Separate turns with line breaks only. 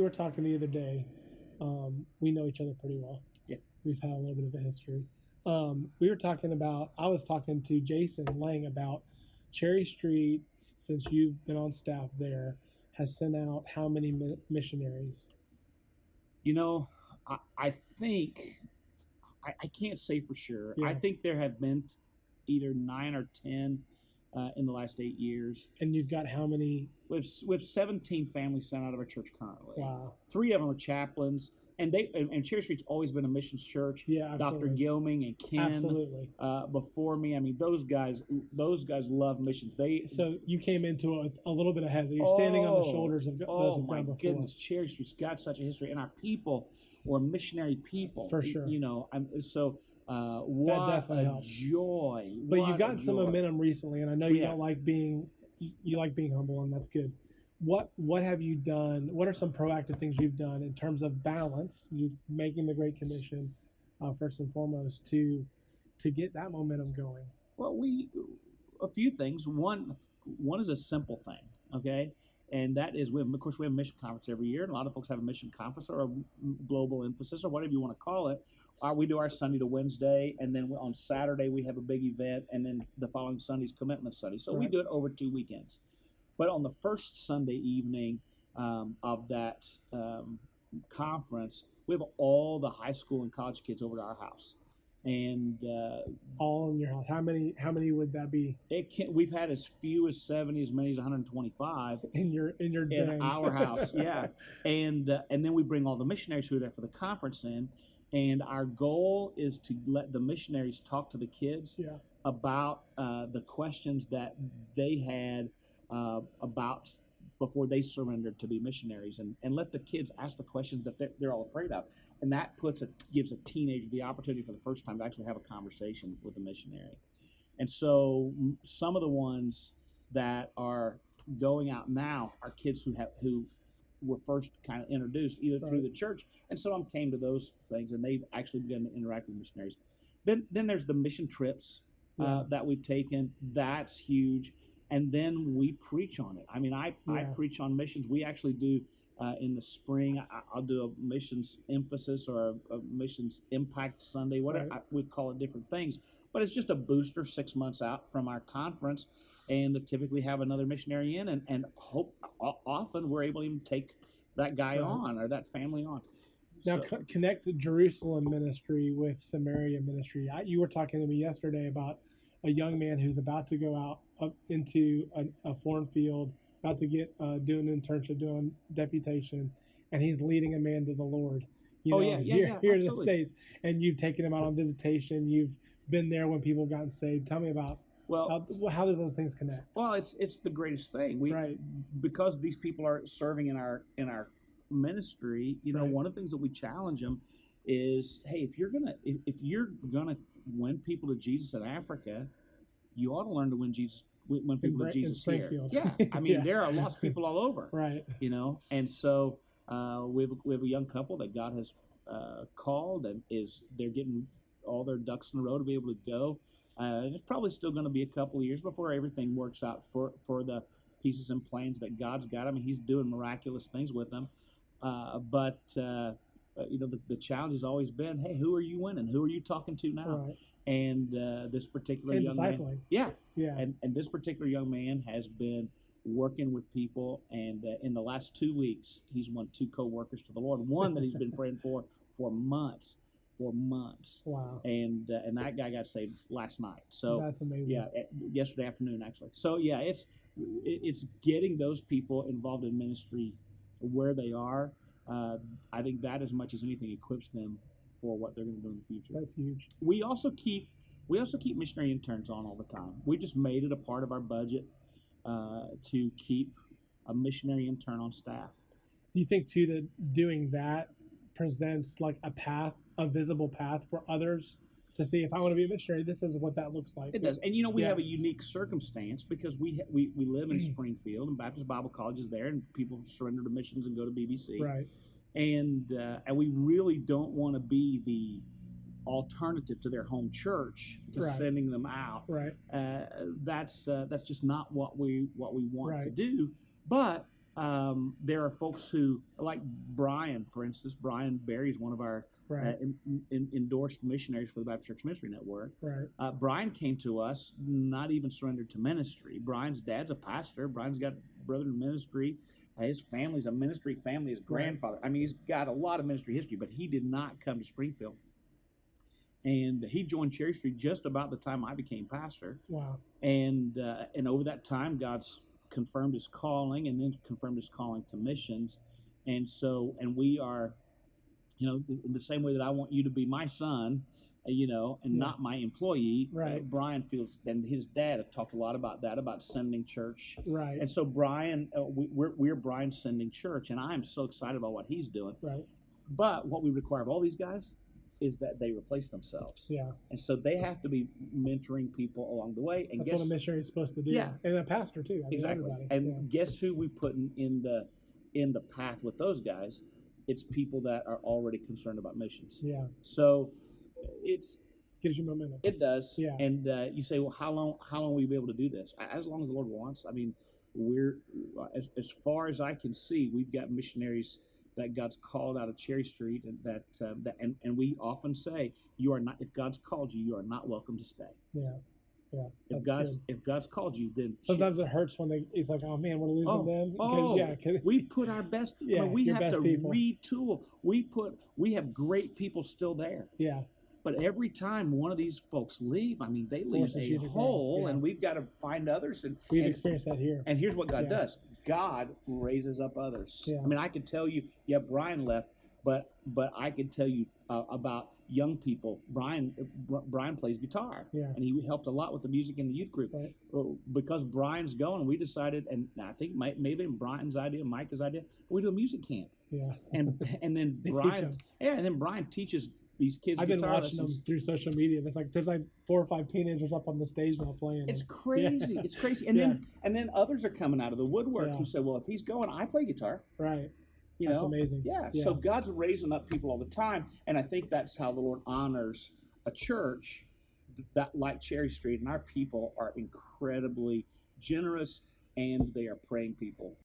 were talking the other day. We know each other pretty well.
Yeah.
We've had a little bit of a history. We were talking about, I was talking to Jason Lang about Cherry Street, since you've been on staff there, has sent out how many missionaries?
You know, I think I can't say for sure.
Yeah.
I think there have been either 9 or 10 in the last 8 years.
And you've got how many?
We have 17 families sent out of our church currently.
Wow.
3 of them are chaplains, and Cherry Street's always been a missions church.
Yeah,
Dr.
absolutely.
Gilming and Ken.
Absolutely.
Before me, I mean, those guys love missions.
So you came into it a little bit ahead. You're standing on the shoulders of those who've gone before.
Goodness, Cherry Street's got such a history, and our people were missionary people.
For sure.
You know, what
that definitely
a
helps.
joy.
But you've gotten some momentum recently, and I know you don't like being humble, and that's good. What have you done? What are some proactive things you've done in terms of balance? You making the Great Commission, first and foremost, to get that momentum going.
Well, a few things. One is a simple thing, okay, and that is we have a mission conference every year, and a lot of folks have a mission conference or a global emphasis or whatever you want to call it. We do our Sunday to Wednesday, and then on Saturday we have a big event, and then the following Sunday's commitment study. So we do it over 2 weekends. But on the first Sunday evening of that conference, we have all the high school and college kids over to our house, and
all in your house. How many would that be?
We've had as few as 70, as many as 125
in
our house. Yeah, and then we bring all the missionaries who are there for the conference in, and our goal is to let the missionaries talk to the kids about the questions that they had about before they surrendered to be missionaries, and let the kids ask the questions that they're all afraid of, and that gives a teenager the opportunity for the first time to actually have a conversation with a missionary. And so some of the ones that are going out now are kids who were first kind of introduced either through the church, and some of them came to those things, and they've actually begun to interact with missionaries. Then there's the mission trips that we've taken. That's huge. And then we preach on it. I mean, I preach on missions. We actually do in the spring. I'll do a missions emphasis or a missions impact Sunday, whatever. We call it different things. But it's just a booster 6 months out from our conference, and typically have another missionary in, and often we're able to even take that guy on or that family on.
Now, connect Jerusalem ministry with Samaria ministry. You were talking to me yesterday about a young man who's about to go out into a foreign field, about to get do an internship, doing deputation, and he's leading a man to the Lord. Here in the States, and you've taken him out on visitation. You've been there when people have gotten saved. Tell me about how do those things connect? Well,
it's the greatest thing. Because these people are serving in our ministry. One of the things that we challenge them is, hey, if you're gonna win people to Jesus in Africa, you ought to learn to win people to Jesus here. Yeah, I mean there are lost people all over,
right?
And so we have a young couple that God has called, and they're getting all their ducks in a row to be able to go. And it's probably still going to be a couple of years before everything works out for the pieces and plans that God's got. I mean, He's doing miraculous things with them, but the challenge has always been, hey, who are you winning? Who are you talking to now? Right. And this particular young man, and this particular young man has been working with people, and in the last 2 weeks, he's won 2 co-workers to the Lord. One that he's been praying for months. Wow! And that guy got saved last night. So
that's amazing.
Yeah, yesterday afternoon actually. So yeah, it's getting those people involved in ministry where they are. I think that as much as anything equips them for what they're going to do in the future.
That's huge.
We also keep missionary interns on all the time. We just made it a part of our budget to keep a missionary intern on staff.
Do you think too that doing that presents like a visible path for others to see, if I want to be a missionary, this is what that looks like?
It does. And we have a unique circumstance because we live in Springfield, and Baptist Bible College is there, and people surrender to missions and go to BBC.
Right.
And we really don't want to be the alternative to their home church to sending them out.
Right.
That's just not what we want to do. But there are folks who, like Brian, for instance. Brian Berry is one of our
Right.
endorsed missionaries for the Baptist Church Ministry Network.
Right.
Brian came to us not even surrendered to ministry. Brian's dad's a pastor. Brian's got brother in ministry. His family's a ministry family. His grandfather. I mean, he's got a lot of ministry history, but he did not come to Springfield. And he joined Cherry Street just about the time I became pastor.
Wow.
And over that time, God's confirmed his calling, and then confirmed his calling to missions. And so, and we are, you know, in the same way that I want you to be my son, you know, and not my employee.
Right.
Brian feels, and his dad have talked a lot about that, about sending church.
Right.
And so Brian, we're Brian's sending church, and I'm so excited about what he's doing.
Right.
But what we require of all these guys is that they replace themselves.
Yeah. And
so they have to be mentoring people along the way. And
that's what a missionary is supposed to do.
Yeah.
And a pastor too. I mean,
exactly.
Everybody.
And guess who we put in the path with those guys? It's people that are already concerned about missions.
Yeah.
So
gives you momentum.
It does.
Yeah.
And you say, well, how long will we be able to do this? As long as the Lord wants. I mean, we're as far as I can see, we've got missionaries that God's called out of Cherry Street, and and we often say, you are not, if God's called you, you are not welcome to stay.
Yeah. Yeah.
If God's called you, then
sometimes it hurts when it's like, oh man, we're losing them.
Because, we put our best.
Yeah,
we have to
people.
retool. We have great people still there.
Yeah.
But every time one of these folks leave, I mean, they leave a hole, and we've got to find others. And
we've experienced that here.
And here's what God does: God raises up others.
Yeah.
I mean, I could tell you, Brian left, but I could tell you about young people. Brian plays guitar, and he helped a lot with the music in the youth group.
Right.
Because Brian's going, we decided, and I think maybe Brian's idea, Micah's idea, we do a music camp.
Yeah.
And then Brian teaches these kids.
I've been watching them through social media. There's like 4 or 5 teenagers up on the stage now playing.
It's crazy. It's crazy. And then others are coming out of the woodwork who say, well, if he's going, I play guitar.
Right.
That's
amazing.
Yeah. So God's raising up people all the time, and I think that's how the Lord honors a church that, like Cherry Street, and our people are incredibly generous, and they are praying people.